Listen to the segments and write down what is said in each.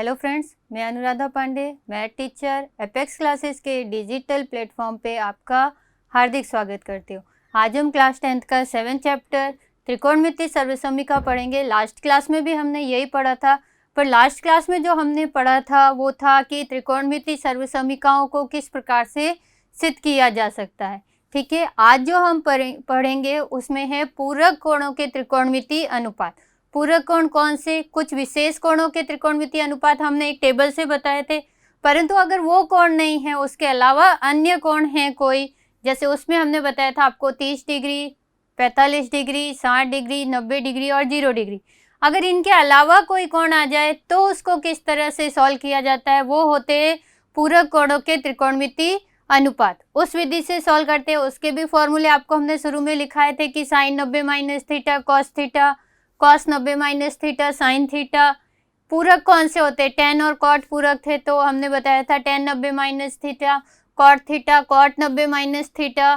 Hello friends, मैं Anuradha Pandey, math teacher Apex classes के digital platform पे आपका हार्दिक स्वागत करती हूँ। आज हम क्लास 10th का 7th चैप्टर त्रिकोणमिति सर्वसमीका पढ़ेंगे। लास्ट क्लास में भी हमने यही पढ़ा था, पर लास्ट क्लास में जो हमने पढ़ा था वो था कि त्रिकोणमिति सर्वसमीकाओं को किस प्रकार से सिद्ध किया जा सकता है। ठीक है, आज जो हम पढ़ेंगे उसमें है पूरक कोणों के त्रिकोणमिति अनुपात। पूरक कोण कौन से? कुछ विशेष कोणों के त्रिकोणमिति अनुपात हमने एक टेबल से बताए थे, परंतु अगर वो कोण नहीं है, उसके अलावा अन्य कोण हैं कोई, जैसे उसमें हमने बताया था आपको 30 डिग्री, 45 डिग्री, 60 डिग्री, 90 डिग्री और 0 डिग्री। अगर इनके अलावा कोई कोण आ जाए तो उसको किस तरह से सॉल्व किया जाता है, वो होते हैं पूरक कोणों के त्रिकोणमिति अनुपात। उस विधि से सॉल्व करते हैं। उसके भी फॉर्मूले आपको हमने शुरू में लिखाए थे कि sine 90 minus theta cos theta, cos 90 minus theta sine theta. पूरक कौन से होते हैं? टेन और कॉट पूरक थे, तो हमने बताया था tan 90 minus theta cot theta, cot 90 minus theta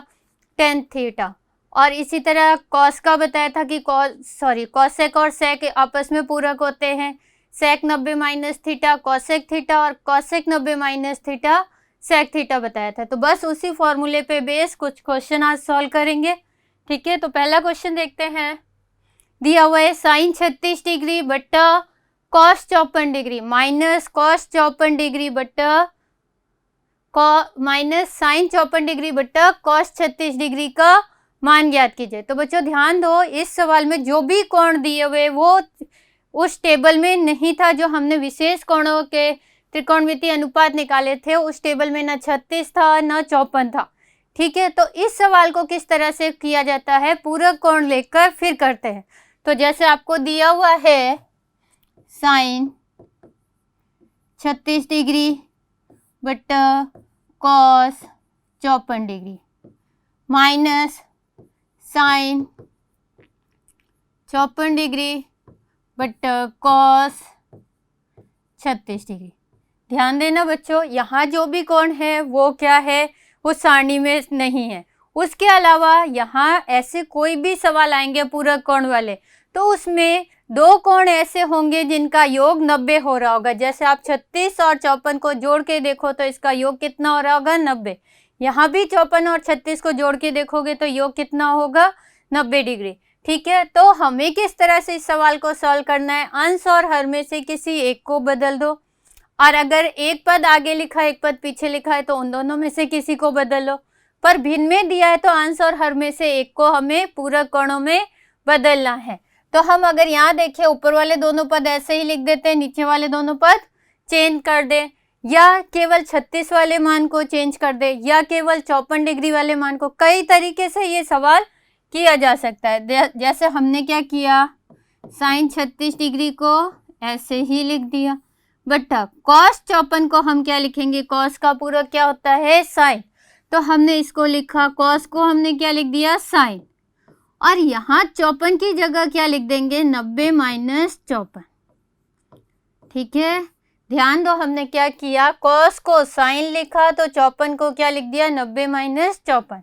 tan theta. और इसी तरह कॉस का बताया था कि कॉसेक और सेक आपस में पूरक होते हैं। Sec 90 minus theta cosec theta और cosec 90 minus theta sec theta बताया था। तो बस उसी फॉर्मूले पे बेस कुछ क्वेश्चन आज सॉल्व करेंगे। ठीक है, तो पहला क्वेश्चन देखते हैं। दिया हुआ है साइन 36 डिग्री बट्टा cos 54 degree minus cos 54 degree बट्टा माइनस साइन 54 डिग्री बट्टा कॉस 36 डिग्री का मान ज्ञात कीजिए। तो बच्चों ध्यान दो, इस सवाल में जो भी कोण दिए हुए वो उस टेबल में नहीं था जो हमने विशेष कोणों के त्रिकोणमिति अनुपात निकाले थे। उस टेबल में न 36 था न 54 था। ठीक है, तो इस सवाल को किस तरह से किया जाता है, पूरक कोण लेकर फिर करते हैं। तो जैसे आपको दिया हुआ है साइन 36 डिग्री बट्टा cos 54 degree minus sine 54 degree बट्टा कॉस 36 डिग्री। ध्यान देना बच्चों, यहाँ जो भी कोण है वो क्या है, वो सारणी में नहीं है। उसके अलावा यहाँ ऐसे कोई भी सवाल आएंगे पूरक कोण वाले, तो उसमें दो कोण ऐसे होंगे जिनका योग 90 हो रहा होगा। जैसे आप 36 और 54 को जोड़ के देखो तो इसका योग कितना हो रहा होगा, 90। यहाँ भी 54 और 36 को जोड़ के देखोगे तो योग कितना होगा, 90 डिग्री। ठीक है, तो हमें किस तरह से इस सवाल को सॉल्व करना है, अंश और हर में से किसी एक को बदल दो, और अगर एक पद आगे लिखा है एक पद पीछे लिखा है तो उन दोनों में से किसी को बदल लो। पर भिन्न में दिया है तो अंश और हर में से एक को हमें पूरक कोणों में बदलना है। तो हम अगर यहाँ देखें, ऊपर वाले दोनों पद ऐसे ही लिख देते हैं, नीचे वाले दोनों पद चेंज कर दे, या केवल 36 वाले मान को चेंज कर दे, या केवल 54 डिग्री वाले मान को। कई तरीके से ये सवाल किया जा सकता है। जैसे हमने क्या किया, साइन 36 डिग्री को ऐसे ही लिख दिया, बट्टा कॉस 54 को हम क्या लिखेंगे, कॉस का पूरक क्या होता है, साइन। तो हमने इसको लिखा, कॉस को हमने क्या लिख दिया, साइन, और यहाँ 54 की जगह क्या लिख देंगे, 90 माइनस 54। ठीक है, ध्यान दो, हमने क्या किया, कॉस को साइन लिखा तो 54 को क्या लिख दिया, 90 माइनस 54।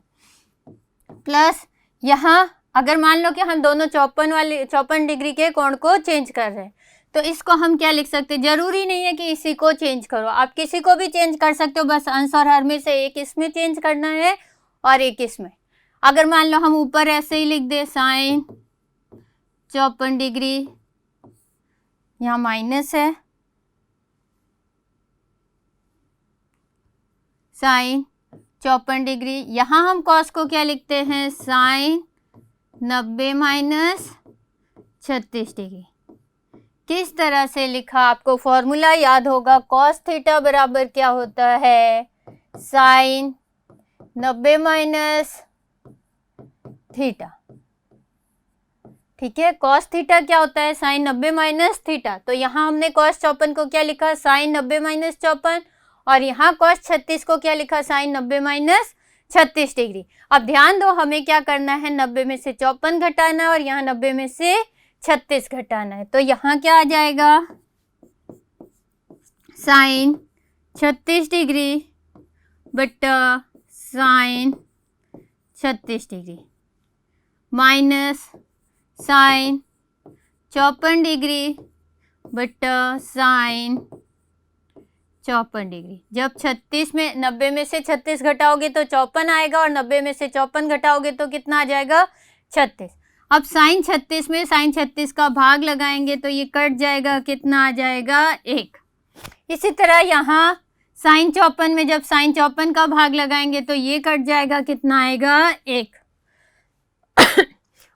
प्लस यहाँ अगर मान लो कि हम दोनों 54 डिग्री के कोण को चेंज कर रहे हैं, तो इसको हम क्या लिख सकते हैं, जरूरी नहीं है कि इसी को चेंज करो, आप किसी को भी चेंज कर सकते हो, बस अंश और हर में से एक इसमें चेंज करना है और एक इसमें। अगर मान लो हम ऊपर ऐसे ही लिख दे साइन 54 डिग्री, यहाँ माइनस है, साइन 54 डिग्री, यहाँ हम कॉस को क्या लिखते हैं, साइन 90 माइनस 36 डिग्री। किस तरह से लिखा, आपको फॉर्मूला याद होगा, कॉस थीटा बराबर क्या होता है, साइन 90 माइनस थीटा। ठीक है, कॉस थीटा क्या होता है, साइन 90 माइनस थीटा। तो यहाँ हमने कॉस 54 को क्या लिखा, साइन 90 माइनस 54, और यहाँ कॉस 36 को क्या लिखा, साइन 90 माइनस 36 डिग्री। अब ध्यान दो, हमें क्या करना है, 90 में से 54 घटाना है और यहाँ 90 में से 36 घटाना है। तो यहाँ क्या आ जाएगा, साइन 36 डिग्री बट्टा sine 36 degree minus sine 54 degree बट्टा साइन 54 डिग्री। जब 36 में 90 में से 36 घटाओगे तो 54 आएगा, और 90 में से 54 घटाओगे तो कितना आ जाएगा? 36। अब साइन 36 में साइन 36 का भाग लगाएंगे तो ये कट जाएगा, कितना आ जाएगा? 1। इसी तरह यहाँ साइन 54 में जब साइन 54 का भाग लगाएंगे तो ये कट जाएगा, कितना आएगा? 1।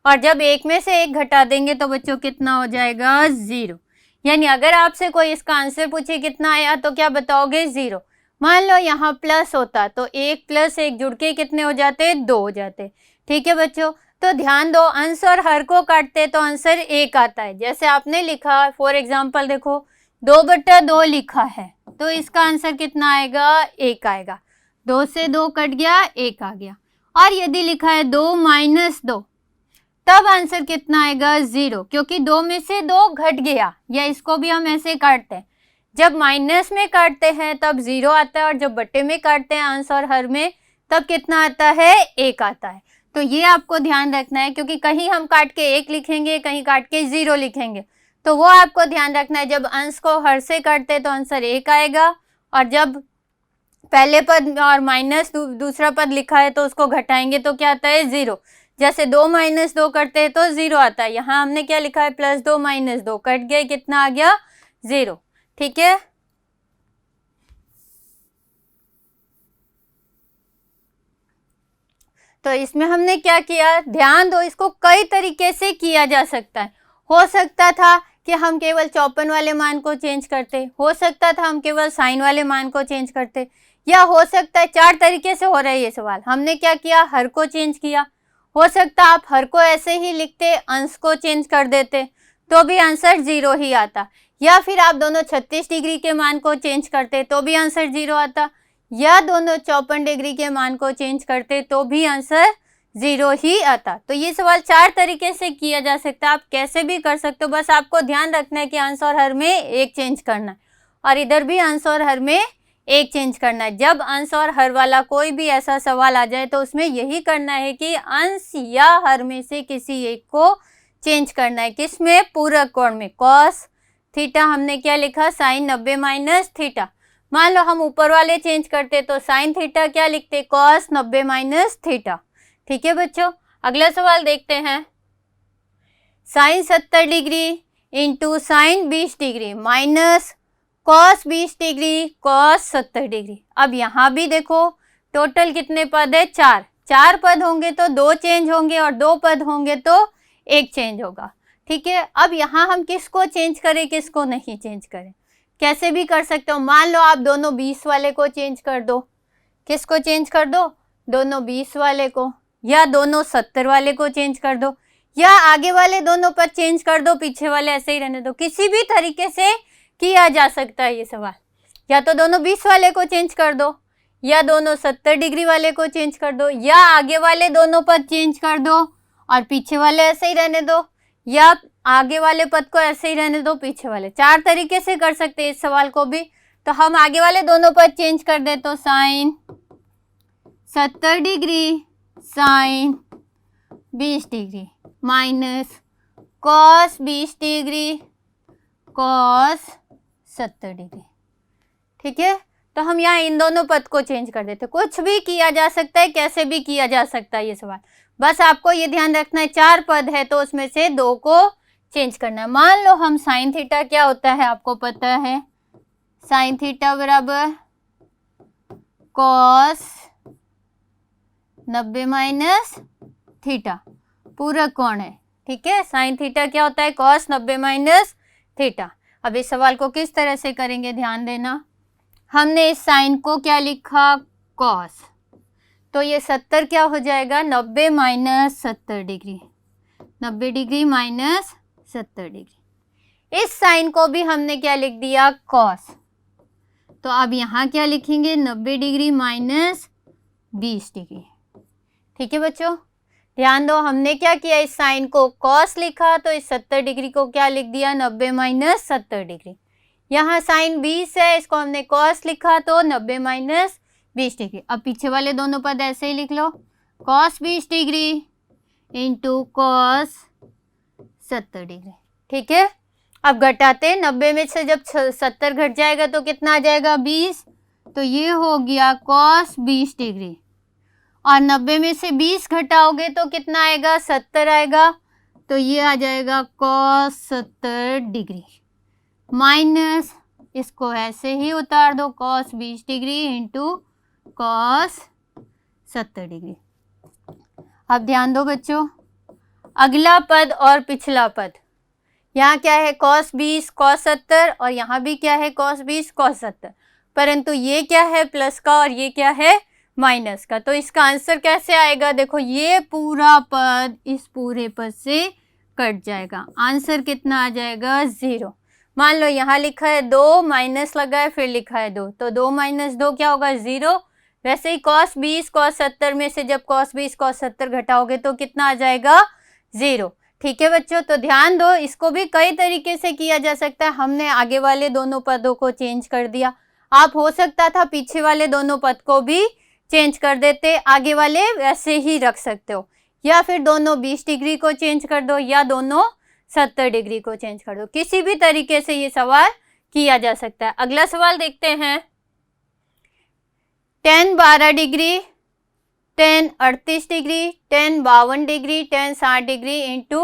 और जब 1 में से 1 घटा देंगे तो बच्चों कितना हो जाएगा? 0। यानी अगर आपसे कोई इसका आंसर पूछे कितना आया तो क्या बताओगे? 0। मान लो यहाँ प्लस होता तो 1 + 1 जुड़ के कितने हो जाते? 2 हो जाते। ठीक है बच्चों, तो ध्यान दो, अंश और हर को काटते तो आंसर 1 आता है। जैसे आपने लिखा, फॉर एग्जाम्पल देखो 2/2 लिखा है तो इसका आंसर कितना आएगा? 1 आएगा। 2 से 2 कट गया, 1 आ गया। और यदि लिखा है 2 - 2 तब आंसर कितना आएगा? 0, क्योंकि 2 में से 2 घट गया। या इसको भी हम ऐसे काटते हैं, जब माइनस में काटते हैं तब 0 आता है, और जब बट्टे में काटते हैं अंश और हर में तब कितना आता है? 1 आता है। तो ये आपको ध्यान रखना है, क्योंकि कहीं हम काट के 1 लिखेंगे, कहीं काट के 0 लिखेंगे, तो वो आपको ध्यान रखना है। जब अंश को हर से काटते तो आंसर 1 आएगा, और जब पहले पद और माइनस दूसरा पद लिखा है तो उसको घटाएंगे तो क्या आता है? 0। जैसे 2 - 2 करते हैं तो 0 आता है। यहाँ हमने क्या लिखा है? +2 - 2 कट गए, कितना आ गया? 0। ठीक है, तो इसमें हमने क्या किया? ध्यान दो, इसको कई तरीके से किया जा सकता है। हो सकता था कि हम केवल 54 वाले मान को चेंज करते, हो सकता था हम केवल साइन वाले मान को चेंज करते, या हो सकता है 4 तरीके से हो रहा है ये सवाल। हमने क्या किया? हर को चेंज किया। हो सकता आप हर को ऐसे ही लिखते, अंश को चेंज कर देते तो भी आंसर 0 ही आता, या फिर आप दोनों 36 डिग्री के मान को चेंज करते तो भी आंसर 0 आता, या दोनों 54 डिग्री के मान को चेंज करते तो भी आंसर 0 ही आता। तो ये सवाल 4 तरीके से किया जा सकता है, आप कैसे भी कर सकते हो। बस आपको ध्यान रखना है कि अंश और हर में 1 चेंज करना है, और इधर भी अंश और हर में 1 चेंज करना है। जब अंश और हर वाला कोई भी ऐसा सवाल आ जाए तो उसमें यही करना है कि अंश या हर में से किसी एक को चेंज करना है। किसमें? पूरक कोण में। कॉस थीटा हमने क्या लिखा? Sine 90 - theta. मान लो हम ऊपर वाले चेंज करते तो साइन थीटा क्या लिखते? Cos 90 - theta. ठीक है बच्चों, अगला सवाल देखते हैं। Sine 70 degree into sine 20 degree minus cos 20 degree cos 70 degree. अब यहाँ भी देखो टोटल कितने पद है? 4। 4 पद होंगे तो 2 चेंज होंगे, और 2 पद होंगे तो 1 चेंज होगा। ठीक है, अब यहाँ हम किसको चेंज करें, किसको नहीं चेंज करें? कैसे भी कर सकते हो। मान लो आप दोनों 20 वाले को चेंज कर दो। किसको चेंज कर दो? दोनों 20 वाले को, या दोनों 70 वाले को चेंज कर दो, या आगे वाले दोनों पद चेंज कर दो, पीछे वाले ऐसे ही रहने दो। किसी भी तरीके से किया जा सकता है ये सवाल। या तो दोनों 20 वाले को चेंज कर दो, या दोनों 70 डिग्री वाले को चेंज कर दो, या आगे वाले दोनों पद चेंज कर दो और पीछे वाले ऐसे ही रहने दो, या आगे वाले पद को ऐसे ही रहने दो, पीछे वाले। 4 तरीके से कर सकते हैं इस सवाल को भी। तो हम आगे वाले दोनों पद चेंज कर दे तो sine 70 degree sine 20 degree minus cos 20 degree cos 70 degree. ठीक है, तो हम यहाँ इन दोनों पद को चेंज कर देते। कुछ भी किया जा सकता है, कैसे भी किया जा सकता है ये सवाल। बस आपको ये ध्यान रखना है 4 पद है तो उसमें से 2 को चेंज करना है। मान लो हम साइन थीटा क्या होता है आपको पता है, साइन थीटा बराबर कॉस 90 माइनस थीटा, पूरक कोण है। ठीक है, साइन थीटा क्या होता है? Cos 90 minus theta. अब इस सवाल को किस तरह से करेंगे ध्यान देना। हमने इस साइन को क्या लिखा? कॉस, तो ये 70 क्या हो जाएगा? 90 minus 70 degree, 90 degree minus 70 degree. इस साइन को भी हमने क्या लिख दिया? कॉस। तो अब यहाँ क्या लिखेंगे? 90 डिग्री माइनस 20 डिग्री। ठीक है बच्चों, ध्यान दो, हमने क्या किया? इस साइन को कॉस लिखा तो इस 70 डिग्री को क्या लिख दिया? 90 माइनस 70 डिग्री। यहाँ साइन 20 है, इसको हमने कॉस लिखा तो 90 माइनस 20 डिग्री। अब पीछे वाले दोनों पद ऐसे ही लिख लो, cos 20 degree into cos 70 degree. ठीक है, अब घटाते, 90 में से जब 70 घट जाएगा तो कितना आ जाएगा 20, तो ये हो गया cos 20 डिग्री। और 90 में से 20 घटाओगे तो कितना आएगा 70 आएगा, तो ये आ जाएगा cos 70 डिग्री माइनस, इसको ऐसे ही उतार दो, cos 20 degree into cos 70 degree. अब ध्यान दो बच्चों, अगला पद और पिछला पद, यहाँ क्या है cos 20 cos 70 और यहाँ भी क्या है cos 20 cos 70, परंतु ये क्या है प्लस का और ये क्या है माइनस का। तो इसका आंसर कैसे आएगा, देखो ये पूरा पद इस पूरे पद से कट जाएगा, आंसर कितना आ जाएगा 0। मान लो यहाँ लिखा है 2 माइनस लगा है फिर लिखा है 2, तो 2 माइनस 2 क्या होगा 0। वैसे ही cos 20 cos 70 में से जब cos 20 cos 70 घटाओगे तो कितना आ जाएगा 0। ठीक है बच्चों, तो ध्यान दो, इसको भी कई तरीके से किया जा सकता है। हमने आगे वाले दोनों पदों को चेंज कर दिया, आप हो सकता था पीछे वाले दोनों पद को भी चेंज कर देते, आगे वाले वैसे ही रख सकते हो, या फिर दोनों 20 डिग्री को चेंज कर दो या दोनों 70 डिग्री को चेंज कर दो, किसी भी तरीके से ये सवाल किया जा सकता है। अगला सवाल देखते हैं, tan 12 degree, tan 38 degree, tan 52 degree, tan 60 degree into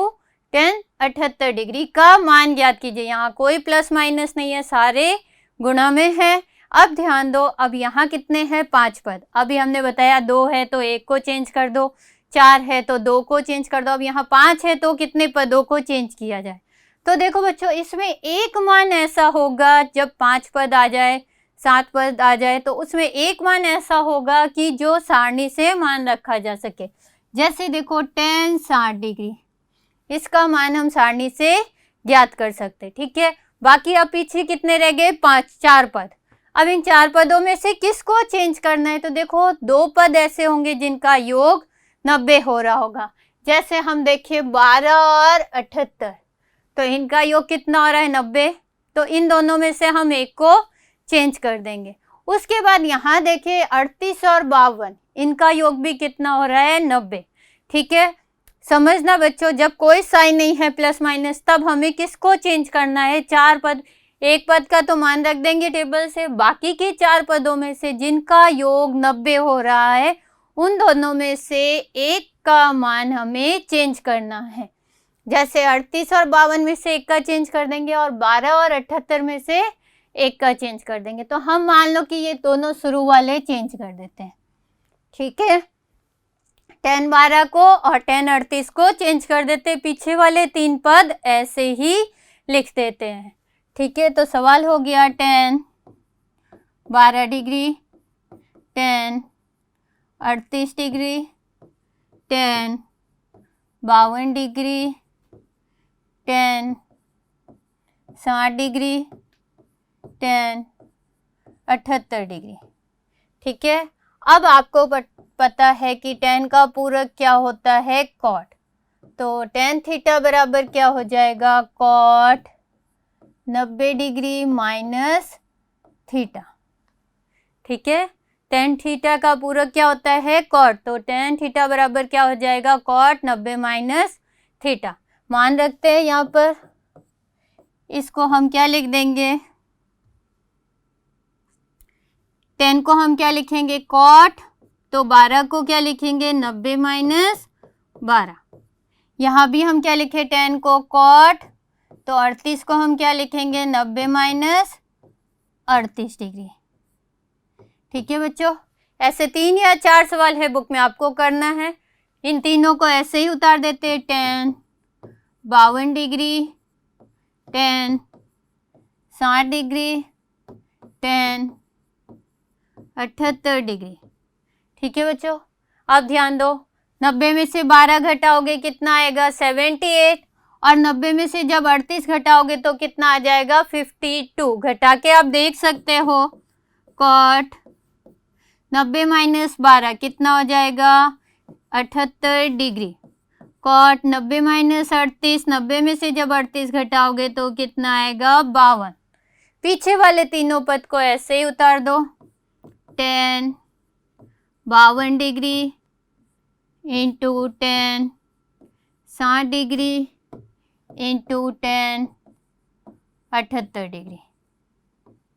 tan 78 degree का मान ज्ञात कीजिए। यहाँ कोई प्लस माइनस नहीं है, सारे गुणा में है। अब ध्यान दो, अब यहाँ कितने हैं 5 पद, अभी हमने बताया 2 है तो 1 को चेंज कर दो, 4 है तो 2 को चेंज कर दो, अब यहाँ 5 है तो कितने पदों को चेंज किया जाए। तो देखो बच्चों, इसमें एक मान ऐसा होगा जब 5 पद आ जाए 7 पद आ जाए तो उसमें एक मान ऐसा होगा कि जो सारणी से मान रखा जा सके। जैसे देखो tan 60 डिग्री, इसका मान हम सारणी से ज्ञात कर सकते, ठीक है। बाकी अब पीछे कितने रह गए 4 पद। अब इन 4 पदों में से किसको चेंज करना है, तो देखो 2 पद ऐसे होंगे जिनका योग 90 हो रहा होगा। जैसे हम देखिए 12 और 78, तो इनका योग कितना हो रहा है 90, तो इन दोनों में से हम एक को चेंज कर देंगे। उसके बाद यहाँ देखिए 38 और 52, इनका योग भी कितना हो रहा है 90, ठीक है। समझना बच्चों, जब कोई साइन नहीं है प्लस माइनस तब हमें किसको चेंज करना है, 4 पद। एक पद का तो मान रख देंगे टेबल से, बाकी के 4 पदों में से जिनका योग 90 हो रहा है उन दोनों में से एक का मान हमें चेंज करना है। जैसे 38 और 52 में से एक का चेंज कर देंगे और 12 और 78 में से एक का चेंज कर देंगे। तो हम मान लो कि ये दोनों शुरू वाले चेंज कर देते हैं, ठीक है। tan 12 को और tan 38 को चेंज कर देते, पीछे वाले 3 पद ऐसे ही लिख देते हैं, ठीक है। तो सवाल हो गया tan 12 degree, tan 38 degree, tan 52 degree, tan 60 degree, tan 78 degree, ठीक है। अब आपको पता है कि tan का पूरक क्या होता है cot, तो tan थीटा बराबर क्या हो जाएगा cot 90 डिग्री माइनस थीटा, ठीक है। tan थीटा का पूरक क्या होता है cot, तो tan थीटा बराबर क्या हो जाएगा cot 90 माइनस थीटा। मान रखते हैं यहाँ पर, इसको हम क्या लिख देंगे, tan को हम क्या लिखेंगे cot, तो 12 को क्या लिखेंगे 90 माइनस 12। यहाँ भी हम क्या लिखे tan को cot, तो 38 को हम क्या लिखेंगे 90 माइनस 38 डिग्री, ठीक है बच्चों। ऐसे 3 या 4 सवाल है बुक में, आपको करना है। इन तीनों को ऐसे ही उतार देते हैं, tan 52 degree, tan 60 degree, tan 78 degree, ठीक है बच्चों। अब ध्यान दो, 90 में से 12 घटाओगे कितना आएगा 78, और 90 में से जब 38 घटाओगे तो कितना आ जाएगा 52। घटा के आप देख सकते हो cot 90 माइनस 12 कितना हो जाएगा 78 डिग्री, cot 90 माइनस 38, 90 में से जब 38 घटाओगे तो कितना आएगा 52। पीछे वाले तीनों पद को ऐसे ही उतार दो, tan 52 degree into tan 60 degree into tan 78 degree.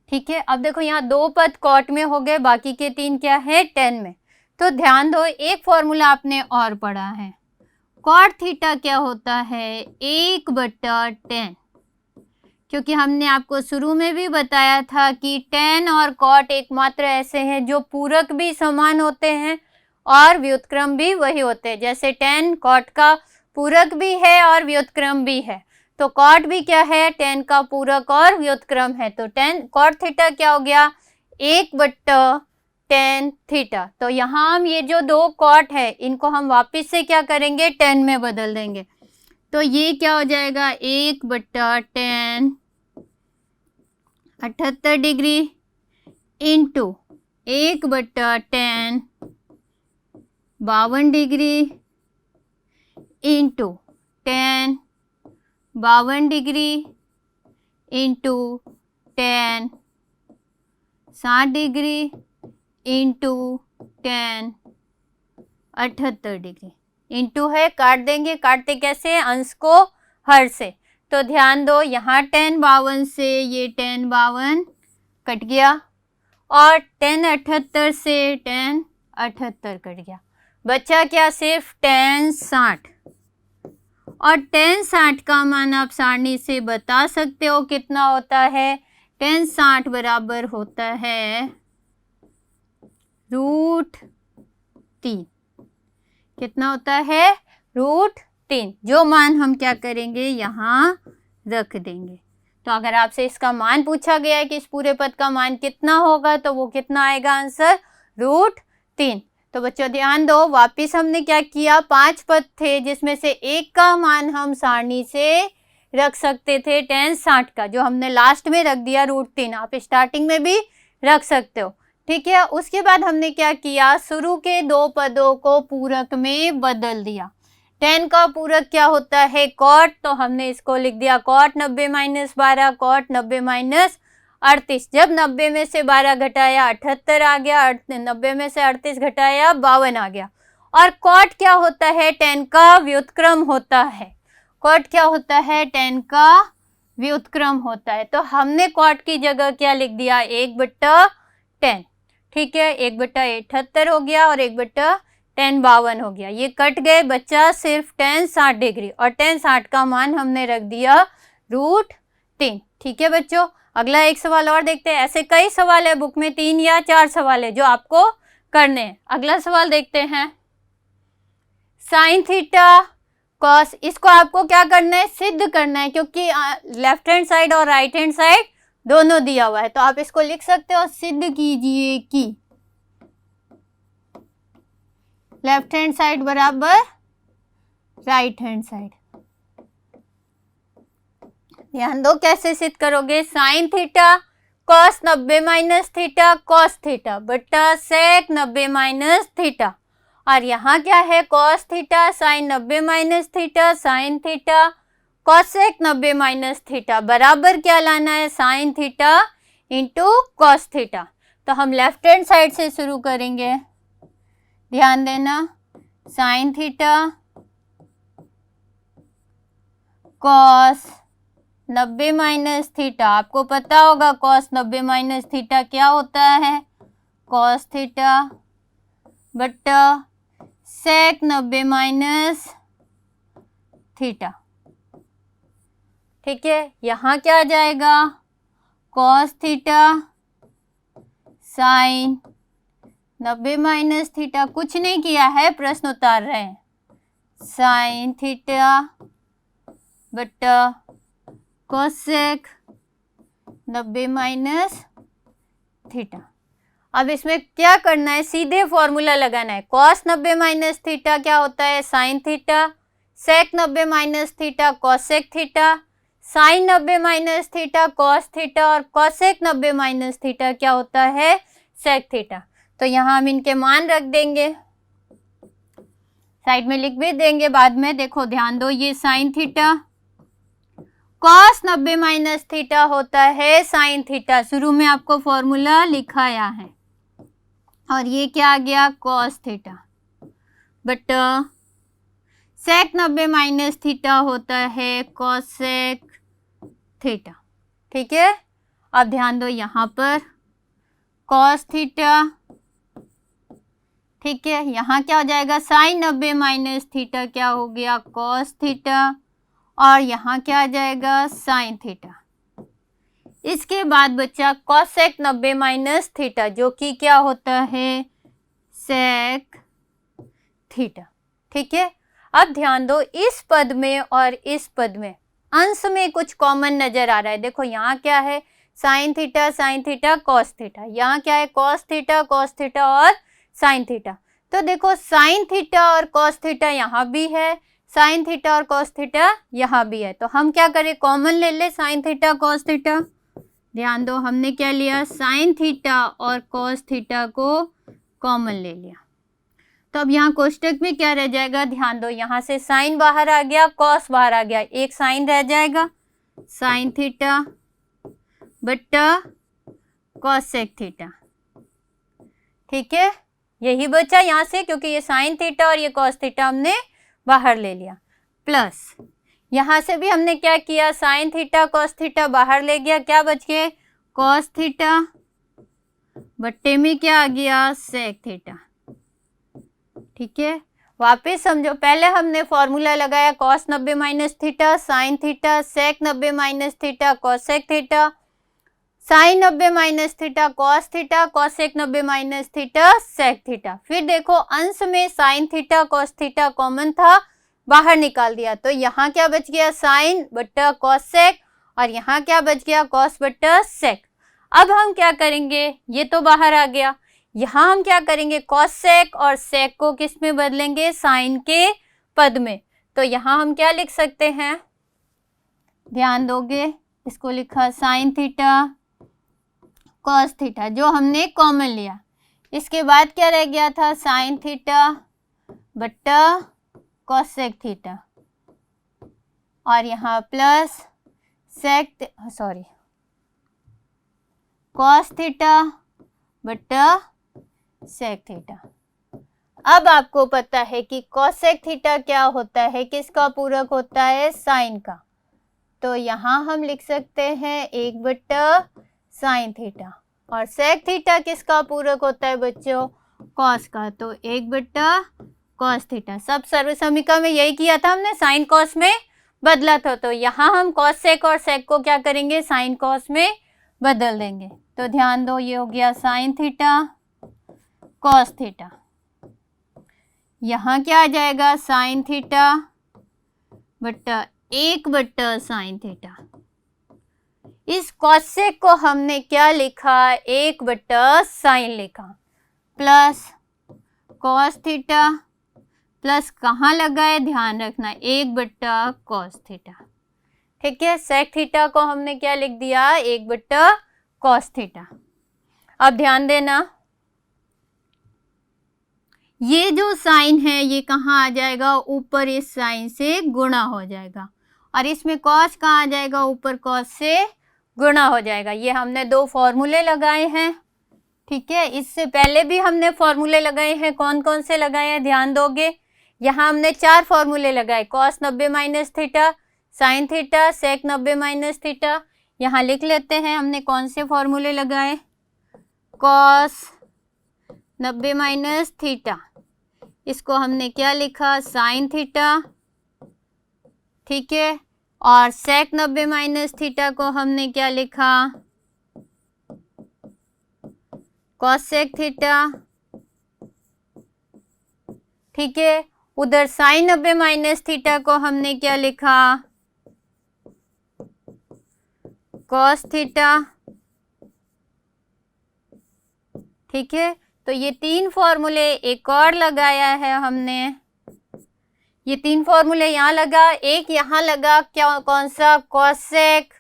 ठीक है, अब देखो यहाँ 2 पद कॉट में हो गए, बाकी के 3 क्या है, टेन में। तो ध्यान दो, एक फॉर्मूला आपने और पढ़ा है, कॉट थीटा क्या होता है, 1/10, क्योंकि हमने आपको शुरू में भी बताया था कि टेन और कॉट एकमात्र ऐसे हैं जो पूरक भी समान होते हैं और व्युत्क्रम भी वही होते हैं। जैसे टेन कॉट का पूरक भी है और व्युत्क्रम भी है, तो कॉट भी क्या है, टेन का पूरक और व्युत्क्रम है। तो टेन कॉट थीटा क्या हो गया, 1/10 थीटा। तो यहाँ हम ये जो 2 कॉट है इनको हम वापस से क्या करेंगे, 10 में बदल देंगे। तो ये क्या हो जाएगा, 1/10 78 degree into 1/10 52 degree into 10 52 degree into 10 60 degree into 10 78 degree. Into है, काट देंगे, काटते कैसे, अंश को हर से। तो ध्यान दो, यहाँ 10 52 से ये 10 52 कट गया और 10 78 से 10 78 कट गया, बचा क्या, सिर्फ 10 60। और 10 60 का मान आप सारणी से बता सकते हो कितना होता है, 10 60 बराबर होता है √3। कितना होता है, √3, जो मान हम क्या करेंगे, यहाँ रख देंगे। तो अगर आपसे इसका मान पूछा गया है कि इस पूरे पद का मान कितना होगा, तो वो कितना आएगा आंसर, √3। तो बच्चों ध्यान दो, वापिस हमने क्या किया, 5 पद थे जिसमें से एक का मान हम सारणी से रख सकते थे 10 60 का, जो हमने लास्ट में रख दिया √3। आप स्टार्टिंग में भी रख सकते हो, ठीक है। उसके बाद हमने क्या किया, शुरू के 2 पदों को पूरक में बदल दिया। 10 का पूरक क्या होता है, कॉट, तो हमने इसको लिख दिया कॉट 90 - 12, कॉट 90 - 38। जब 90 में से 12 घटाया 78 आ गया, 90 में से 38 घटाया 52 आ गया। और कॉट क्या होता है, 10 का व्युत्क्रम होता है। कॉट क्या होता है, 10 का व्युत्क्रम होता है। तो हमने कॉट की जगह क्या लिख दिया, 1/10, ठीक है। 1/78 हो गया और 1/10 52 हो गया, ये कट गए, बचा सिर्फ 10 60 डिग्री और 10 60 का मान हमने रख दिया √3। ठीक है बच्चों, अगला एक सवाल और देखते हैं। ऐसे कई सवाल है बुक में, 3 या 4 सवाल है जो आपको करने हैं। अगला सवाल देखते हैं, साइन थीटा कॉस, इसको आपको क्या करना है, सिद्ध करना है, क्योंकि लेफ्ट हैंड साइड और राइट हैंड साइड दोनों दिया हुआ है। तो आप इसको लिख सकते हो, सिद्ध कीजिए कि लेफ्ट हैंड साइड बराबर राइट हैंड साइड। ध्यान दो कैसे सिद्ध करोगे, sign theta cos 90 - theta cos theta बटा सेक 90 - थीटा। और यहाँ क्या है, cos theta sine 90 - theta sine theta cosec 90 - theta बराबर क्या लाना है, sine theta into cos theta. तो हम लेफ्ट हैंड साइड से शुरू करेंगे, ध्यान देना, साइन थीटा कॉस 90 - थीटा, आपको पता होगा कॉस 90 - थीटा क्या होता है, कॉस थीटा बटा सेक 90 - थीटा। ठीक है, यहाँ क्या आ जाएगा, कॉस थीटा साइन 90 - थीटा, कुछ नहीं किया है, प्रश्न उतार रहे हैं, साइन थीटा बटा कोसेक 90 - थीटा। अब इसमें क्या करना है, सीधे फॉर्मूला लगाना है। कॉस 90 - थीटा क्या होता है, sine theta, sec 90 - theta cosec theta, sine 90 - theta cos theta और कोसेक 90 - थीटा क्या होता है, सेक थीटा। तो यहाँ हम इनके मान रख देंगे, साइड में लिख भी देंगे बाद में। देखो ध्यान दो, ये साइन थीटा कॉस 90 - थीटा होता है साइन थीटा, शुरू में आपको फॉर्मूला लिखाया है। और ये क्या आ गया, कॉस थीटा बटा सेक 90 - थीटा होता है कोसेक थीटा। ठीक है। अब ध्यान दो यहाँ पर कॉस थीटा, ठीक है, यहाँ क्या हो जाएगा साइन 90 माइनस थीटा क्या हो गया कॉस थीटा, और यहाँ क्या आ जाएगा साइन थीटा। इसके बाद बच्चा कॉसेक 90 माइनस थीटा जो कि क्या होता है सेक थीटा, ठीक है। अब ध्यान दो इस पद में और इस पद में अंश में कुछ कॉमन नजर आ रहा है। देखो यहाँ क्या है साइन थीटा कॉस थीटा, यहाँ क्या है कॉस थीटा और साइन थीटा। तो देखो साइन थीटा और कॉस थीटा यहाँ भी है, साइन थीटा और कॉस थीटा यहाँ भी है। तो हम क्या करें कॉमन ले ले साइन थीटा कॉस थीटा। ध्यान दो हमने क्या लिया साइन थीटा और कॉस थीटा को कॉमन ले लिया। तो अब यहाँ कोष्टक में क्या रह जाएगा, ध्यान दो यहाँ से साइन बाहर आ गया कॉस बाहर आ गया, एक साइन रह जाएगा साइन थीटा बट्टा कॉसेक थीटा, ठीक है। यही बचा यहाँ से क्योंकि ये साइन थीटा और ये कॉस थीटा हमने बाहर ले लिया, प्लस यहाँ से भी हमने क्या किया साइन थीटा कॉस थीटा बाहर ले गया, क्या बच गए कॉस थीटा बट्टे में क्या आ गया सेक थीटा, ठीक है। वापस समझो पहले हमने फॉर्मूला लगाया cos 90 minus theta sine theta sec 90 minus theta cosec theta, sine 90 minus theta cos theta cosec 90 minus theta sec theta. फिर देखो अंश में sine theta cos theta common था बाहर निकाल दिया, तो यहाँ क्या बच गया साइन बट्टा कॉसेक और यहाँ क्या बच गया कॉस बट्टा सेक। अब हम क्या करेंगे ये तो बाहर आ गया, यहाँ हम क्या करेंगे कॉसेक और सेक को किस में बदलेंगे साइन के पद में। तो यहाँ हम क्या लिख सकते हैं ध्यान दोगे इसको लिखा साइन थीटा कॉस थीटा जो हमने कॉमन लिया, इसके बाद क्या रह गया था साइन थीटा बट्टा कॉसेक थीटा और यहाँ प्लस सेक कॉस थीटा बट्टा सेक थीटा। अब आपको पता है कि कॉसेक थीटा क्या होता है किसका पूरक होता है साइन का, तो यहाँ हम लिख सकते हैं 1 बट्टा साइन थीटा, और सेक थीटा किसका पूरक होता है बच्चों कॉस का, तो 1 बट्टा कॉस थीटा। सब सर्व समीकरण में यही किया था हमने साइन कॉस में बदला था, तो यहाँ हम कॉस सेक और सेक को क्या करेंगे साइन कॉस में बदल देंगे। तो ध्यान दो ये हो गया साइन थीटा कॉस थीटा, यहाँ क्या आ जाएगा साइन थीटा बट्टा 1 बट्टा साइन थीटा। इस कॉसेक को हमने क्या लिखा 1 बट्टा साइन लिखा, प्लस कॉस थीटा प्लस कहाँ लगा है ध्यान रखना 1 बट्टा कॉस थीटा, ठीक है। सेक थीटा को हमने क्या लिख दिया 1 बट्टा कॉस थीटा। अब ध्यान देना ये जो साइन है ये कहाँ आ जाएगा ऊपर इस साइन से गुणा हो जाएगा, और इसमें कॉस कहाँ आ जाएगा ऊपर कॉस से गुणा हो जाएगा। ये हमने 2 फॉर्मूले लगाए हैं, ठीक है। इससे पहले भी हमने फॉर्मूले लगाए हैं, कौन कौन से लगाए हैं ध्यान दोगे, यहाँ हमने 4 फॉर्मूले लगाए cos 90 minus theta sine theta sec 90 minus theta. यहाँ लिख लेते हैं हमने कौन से फॉर्मूले लगाए कॉस 90 माइनस थीटा, इसको हमने क्या लिखा साइन थीटा, ठीक है, और सेक 90 माइनस थीटा को हमने क्या लिखा कॉसेक थीटा, ठीक है। उधर साइन 90 माइनस थीटा को हमने क्या लिखा कॉस थीटा, ठीक है। तो ये 3 फॉर्मूले एक और लगाया है हमने, ये 3 फॉर्मूले यहाँ लगा, एक यहाँ लगा क्या कौन सा कॉसेक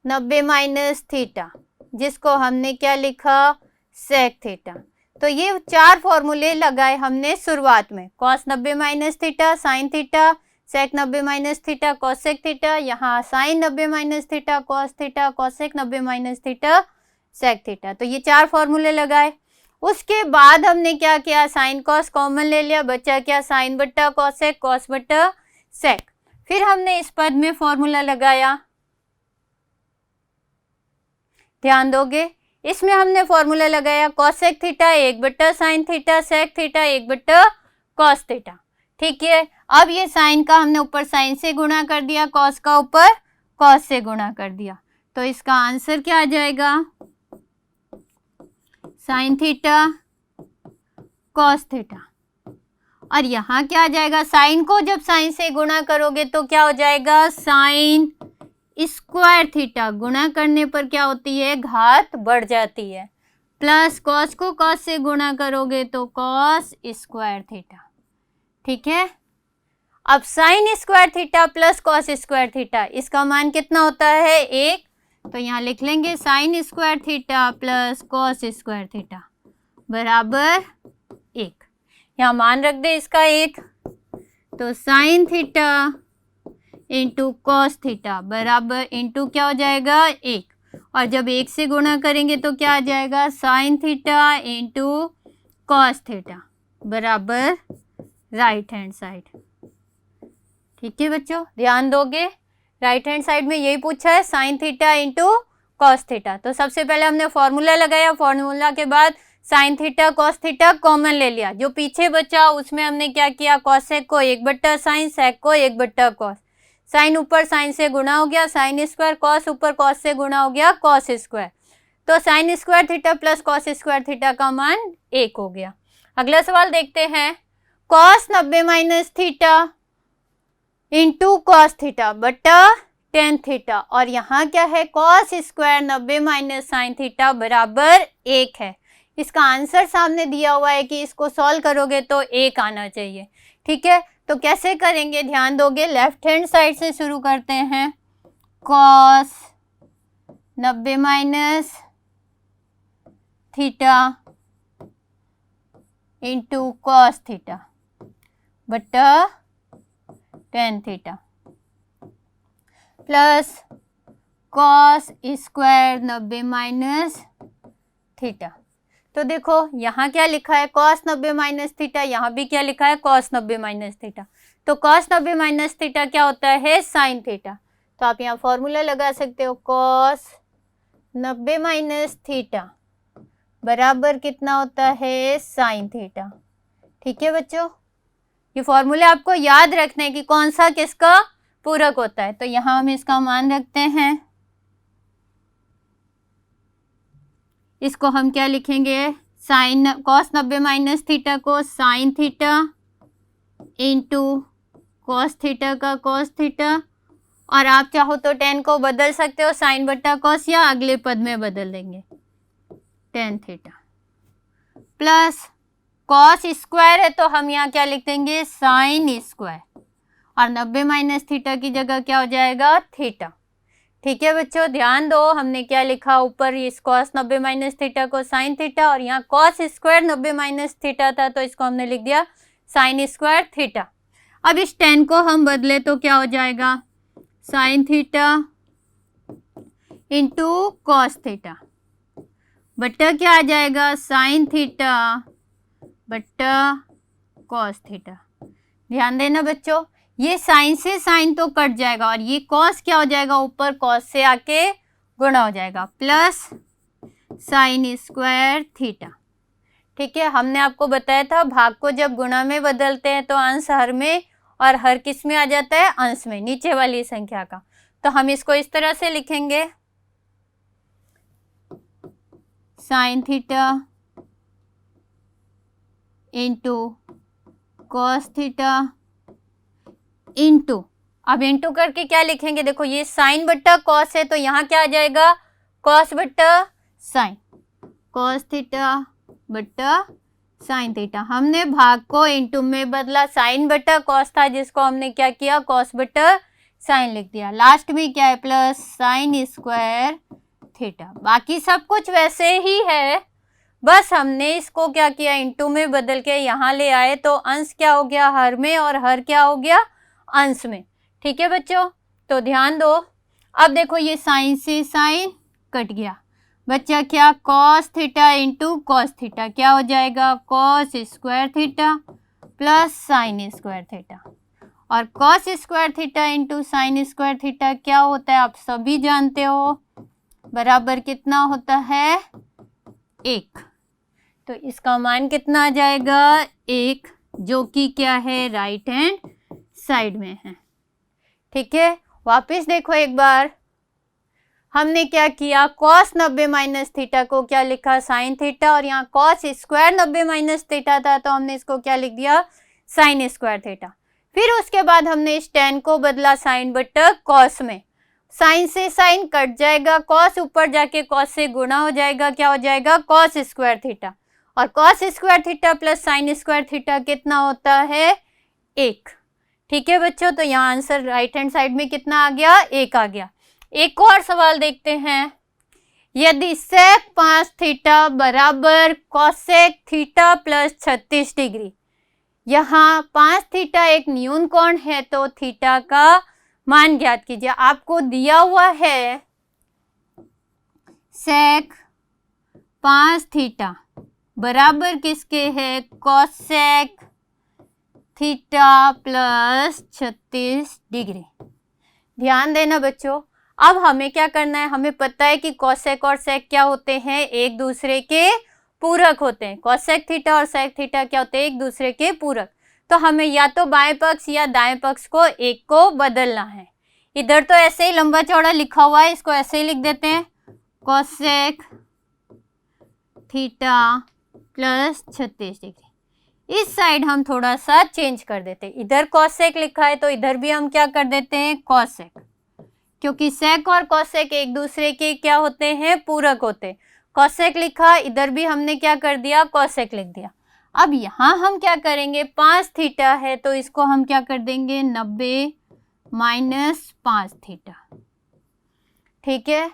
90 माइनस थीटा जिसको हमने क्या लिखा सेक थीटा। तो ये 4 फॉर्मूले लगाए हमने शुरुआत में cos 90 minus theta sine theta sec 90 minus theta cosec theta, यहाँ sine 90 minus theta cos theta cosec 90 minus theta sec theta. तो ये 4 फॉर्मूले लगाए। उसके बाद हमने क्या किया साइन कॉस कॉमन ले लिया, बचा क्या साइन बट्टा कॉसेक कॉस बट्टा सेक। फिर हमने इस पद में फॉर्मूला लगाया ध्यान दोगे, इसमें हमने फॉर्मूला लगाया cosec theta 1/sin theta, sec theta 1/cos theta. ठीक है, अब ये साइन का हमने ऊपर साइन से गुणा कर दिया, कॉस का ऊपर कॉस से गुणा कर दिया, तो इसका आंसर क्या आ जाएगा, साइन थीटा कॉस थीटा। और यहाँ क्या आ जाएगा, साइन को जब साइन से गुणा करोगे तो क्या हो जाएगा, साइन स्क्वायर थीटा, गुणा करने पर क्या होती है, घात बढ़ जाती है, प्लस कॉस को कॉस से गुणा करोगे तो कॉस स्क्वायर थीटा। ठीक है, अब sign square theta plus cos square theta, इसका मान कितना होता है, 1, तो यहाँ लिख लेंगे sign square theta plus cos square theta बराबर 1। यहाँ मान रख दे इसका 1, तो sine theta into cos theta बराबर इंटू क्या हो जाएगा, 1, और जब 1 से गुणा करेंगे तो क्या आ जाएगा, sine theta into cos theta बराबर राइट हैंड साइड। ठीक है बच्चों, ध्यान दोगे, राइट हैंड साइड में यही पूछा है, sine theta into cos theta. तो सबसे पहले हमने फॉर्मूला लगाया, फॉर्मूला के बाद sign theta cos theta common ले लिया, जो पीछे बचा उसमें हमने क्या किया, कॉसेक को 1/sin, सेक को 1/cos, साइन ऊपर साइन से गुणा हो गया, साइन स्क्वायर, कॉस ऊपर कॉस से गुणा हो गया, कॉस स्क्वायर, तो sign square theta plus cos square theta का मान 1 हो गया। अगला सवाल देखते हैं, cos 90 minus theta into cos theta बटा टेन थीटा, और यहाँ क्या है, cos square 90 minus sine theta बराबर 1 है। इसका आंसर सामने दिया हुआ है कि इसको सॉल्व करोगे तो 1 आना चाहिए। ठीक है, तो कैसे करेंगे, ध्यान दोगे, लेफ्ट हैंड साइड से शुरू करते हैं, cos 90 minus theta into cos theta बटा tan theta plus cos square 90 minus theta. तो देखो यहाँ क्या लिखा है, कॉस 90 माइनस थीटा, यहाँ भी क्या लिखा है, कॉस 90 माइनस थीटा, तो कॉस 90 माइनस थीटा क्या होता है, साइन थीटा। तो आप यहाँ फॉर्मूला लगा सकते हो, कॉस 90 माइनस थीटा बराबर कितना होता है, साइन थीटा। ठीक है बच्चों, ये फॉर्मूले आपको याद रखना है कि कौन सा किसका पूरक होता है। तो यहाँ हम इसका मान रखते हैं, इसको हम क्या लिखेंगे, साइन कॉस 90 माइनस थीटा को sine theta into cos theta का कॉस थीटा, और आप चाहो तो टेन को बदल सकते हो साइन बटा कॉस, या अगले पद में बदल देंगे ten theta, plus cos square है तो हम यहाँ क्या लिख देंगे, साइन स्क्वायर, और 90 माइनस थीटा की जगह क्या हो जाएगा, थीटा। ठीक है बच्चों, ध्यान दो, हमने क्या लिखा ऊपर, इस कॉस 90 माइनस थीटा को साइन थीटा, और यहाँ कॉस स्क्वायर 90 माइनस थीटा था तो इसको हमने लिख दिया साइन स्क्वायर थीटा। अब इस टेन को हम बदले तो क्या हो जाएगा, sine theta into cos theta बट्टा क्या आ जाएगा, साइन थीटा बट्टा कॉस थीटा। ध्यान देना बच्चों, ये साइन से साइन तो कट जाएगा, और ये कॉस क्या हो जाएगा, ऊपर कॉस से आके गुणा हो जाएगा, प्लस साइन स्क्वायर थीटा। ठीक है, हमने आपको बताया था भाग को जब गुणा में बदलते हैं तो अंश हर में, और हर किस में आ जाता है, अंश में, नीचे वाली संख्या का। तो हम इसको इस तरह से लिखेंगे, sine theta into cos theta into, अब इंटू करके क्या लिखेंगे, देखो ये साइन बट्टा कॉस है तो यहाँ क्या आ जाएगा, कॉस बट्टा साइन, कॉस थीटा बट्टा साइन थीटा। हमने भाग को इंटू में बदला, साइन बट्टा कॉस था जिसको हमने क्या किया, कॉस बट्टा साइन लिख दिया, लास्ट में क्या है, प्लस साइन स्क्वायर थीटा। बाकी सब कुछ वैसे ही है, बस हमने इसको क्या किया, इंटू में बदल के यहाँ ले आए, तो अंश क्या हो गया हर में, और हर क्या हो गया अंश में। ठीक है बच्चों, तो ध्यान दो, अब देखो ये साइन से साइन कट गया, बच्चा क्या, cos theta into cos theta क्या हो जाएगा, cos square theta plus sine square theta, और cos square theta into sine square theta क्या होता है, आप सभी जानते हो, बराबर कितना होता है 1। तो इसका मान कितना आ जाएगा 1, जो कि क्या है राइट हैंड साइड में है। ठीक है, वापस देखो एक बार, हमने क्या किया, cos 90 माइनस थीटा को क्या लिखा साइन थीटा, और यहाँ cos स्क्वायर 90 माइनस थीटा था तो हमने इसको क्या लिख दिया साइन स्क्वायर थीटा। फिर उसके बाद हमने इस tan को बदला साइन बटा cos में, साइन से साइन कट जाएगा, cos ऊपर जाके cos से गुणा हो जाएगा, क्या हो जाएगा cos स्क्वायर थीटा, और cos square theta plus sine square theta कितना होता है 1। ठीक है बच्चों, तो यहाँ आंसर राइट हैंड साइड में कितना आ गया 1 आ गया। एक और सवाल देखते हैं, यदि sec 5 थीटा बराबर cosec थीटा प्लस 36 डिग्री, यहाँ 5 थीटा एक न्यून कोण है तो थीटा का मान ज्ञात कीजिए। आपको दिया हुआ है sec 5 थीटा बराबर किसके है cosec थीटा प्लस 36 डिग्री। ध्यान देना बच्चों, अब हमें क्या करना है, हमें पता है कि cosec और sec क्या होते हैं, एक दूसरे के पूरक होते हैं। cosec थीटा और sec थीटा क्या होते हैं, एक दूसरे के पूरक। तो हमें या तो बाएं पक्ष या दाएं पक्ष को एक को बदलना है। इधर तो ऐसे ही लंबा चौड़ा लिखा हुआ है, इसको ऐसे ही लिख देते हैं cosec थीटा प्लस 36 डिग्री। इस साइड हम थोड़ा सा चेंज कर देते हैं, इधर cosec लिखा है तो इधर भी हम क्या कर देते हैं cosec, क्योंकि sec और cosec एक दूसरे के क्या होते हैं पूरक होते हैं। cosec लिखा, इधर भी हमने क्या कर दिया cosec लिख दिया। अब यहाँ हम क्या करेंगे, 5 थीटा है तो इसको हम क्या कर देंगे 90 माइनस 5 थीटा। ठीक है,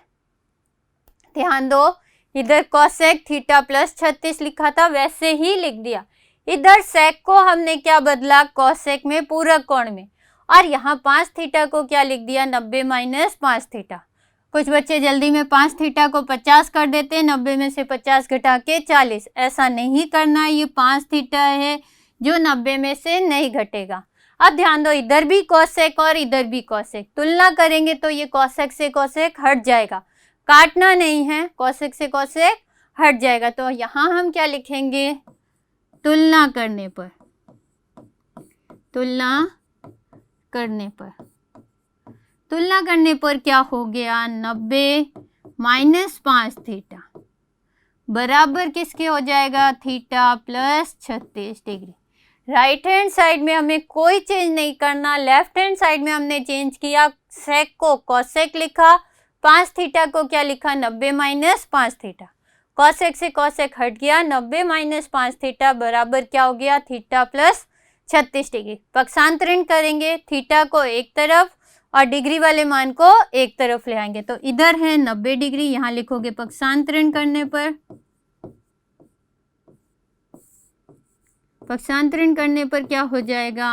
ध्यान दो, इधर cosec थीटा प्लस 36 लिखा था वैसे ही लिख दिया, इधर sec को हमने क्या बदला cosec में पूरक कोण में, और यहाँ 5 थीटा को क्या लिख दिया 90 माइनस 5 थीटा। कुछ बच्चे जल्दी में 5 थीटा को 50 कर देते हैं, 90 में से 50 घटा के 40, ऐसा नहीं करना है, ये 5 थीटा है जो 90 में से नहीं घटेगा। अब ध्यान दो, इधर भी cosec और इधर भी cosec, तुलना करेंगे तो ये cosec से cosec हट जाएगा, काटना नहीं है, cosec से cosec हट जाएगा। तो यहाँ हम क्या लिखेंगे, तुलना करने पर, तुलना करने पर क्या हो गया 90 माइनस 5 थीटा बराबर किसके हो जाएगा theta plus 36 degree. Right hand side में हमें कोई चेंज नहीं करना, लेफ्ट हैंड साइड में हमने चेंज किया, sec को cosec लिखा, 5 थीटा को क्या लिखा 90 माइनस 5 थीटा, cosec से cosec हट गया, 90 माइनस 5 थीटा बराबर क्या हो गया थीटा प्लस 36 डिग्री। पक्षांतरण करेंगे, थीटा को एक तरफ और डिग्री वाले मान को एक तरफ ले आएंगे, तो इधर है 90 डिग्री, यहाँ लिखोगे पक्षांतरण करने पर, पक्षांतरण करने पर क्या हो जाएगा,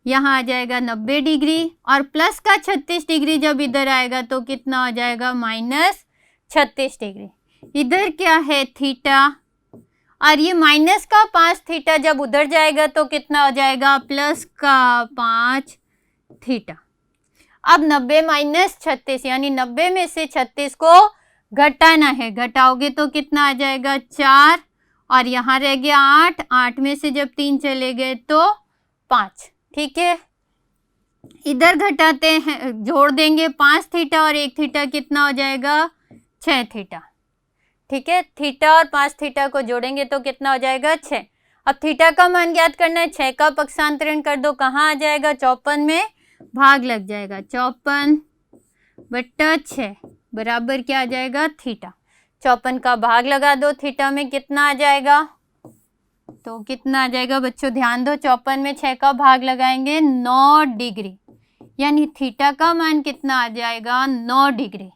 यहाँ आ जाएगा 90 डिग्री और प्लस का 36 डिग्री जब इधर आएगा तो कितना हो जाएगा माइनस 36 डिग्री। इधर क्या है थीटा, और ये माइनस का 5 थीटा जब उधर जाएगा तो कितना हो जाएगा प्लस का 5 थीटा। अब 90 माइनस 36 यानी 90 में से 36 को घटाना है, घटाओगे तो कितना आ जाएगा 4, और यहाँ रह गया 8, 8 में से जब 3 चले गए तो 5। ठीक है, इधर घटाते हैं, जोड़ देंगे 5 थीटा और 1 थीटा कितना हो जाएगा 6 थीटा। ठीक है, थीटा और 5 थीटा को जोड़ेंगे तो कितना हो जाएगा 6। अब थीटा का मान ज्ञात करना है, 6 का पक्षांतरण कर दो, कहाँ आ जाएगा 54 में भाग लग जाएगा, 54 बट्टा 6 बराबर क्या आ जाएगा थीटा। 54 का भाग लगा दो, थीटा में कितना आ जाएगा, तो कितना आ जाएगा बच्चों ध्यान दो, 54 में 6 का भाग लगाएंगे 9 डिग्री, यानी थीटा का मान कितना आ जाएगा 9 डिग्री।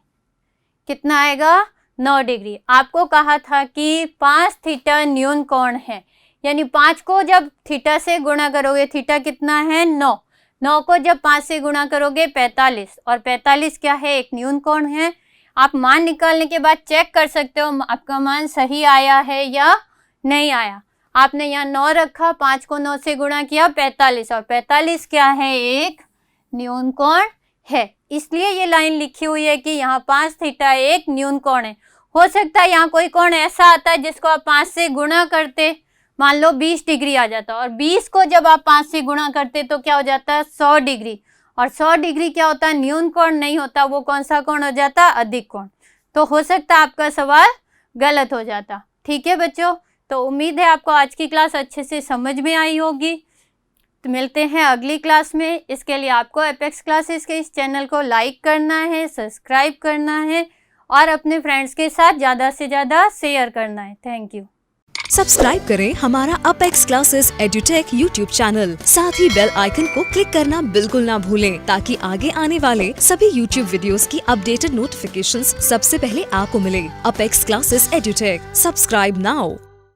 कितना आएगा 9 डिग्री। आपको कहा था कि 5 थीटा न्यून कोण है, यानी 5 को जब थीटा से गुणा करोगे, थीटा कितना है 9, 9 को जब 5 से गुणा करोगे 45, और 45 क्या है एक न्यून कोण है। आप मान निकालने के बाद चेक कर सकते हो आपका मान सही आया है या नहीं आया। आपने यहाँ 9 रखा, 5 को 9 से गुणा किया 45, और 45 क्या है एक न्यून कोण है, इसलिए ये लाइन लिखी हुई है कि यहाँ 5 थीटा एक न्यून कोण है। हो सकता है यहाँ कोई कोण ऐसा आता है जिसको आप 5 से गुणा करते, मान लो 20 डिग्री आ जाता, और 20 को जब आप 5 से गुणा करते तो क्या हो जाता है 100 डिग्री, और 100 डिग्री क्या होता है न्यून कोण नहीं होता, वो कौन सा कोण हो जाता अधिक कोण। तो हो सकता है आपका सवाल गलत हो जाता। ठीक है बच्चों, तो उम्मीद है आपको आज की क्लास अच्छे से समझ में आई होगी। तो मिलते हैं अगली क्लास में। इसके लिए आपको एपेक्स क्लासेस के इस चैनल को लाइक करना है, सब्सक्राइब करना है और अपने फ्रेंड्स के साथ ज़्यादा से ज़्यादा शेयर करना है। Thank you. सब्सक्राइब करें हमारा apex classes edutech YouTube channel, साथ ही बेल आइकन को क्लिक करना बिल्कुल ना भूलें ताकि आगे आने वाले सभी यूट्यूब वीडियोस की अपडेटेड नोटिफिकेशंस सबसे पहले आपको मिले। Apex classes edutech, subscribe now.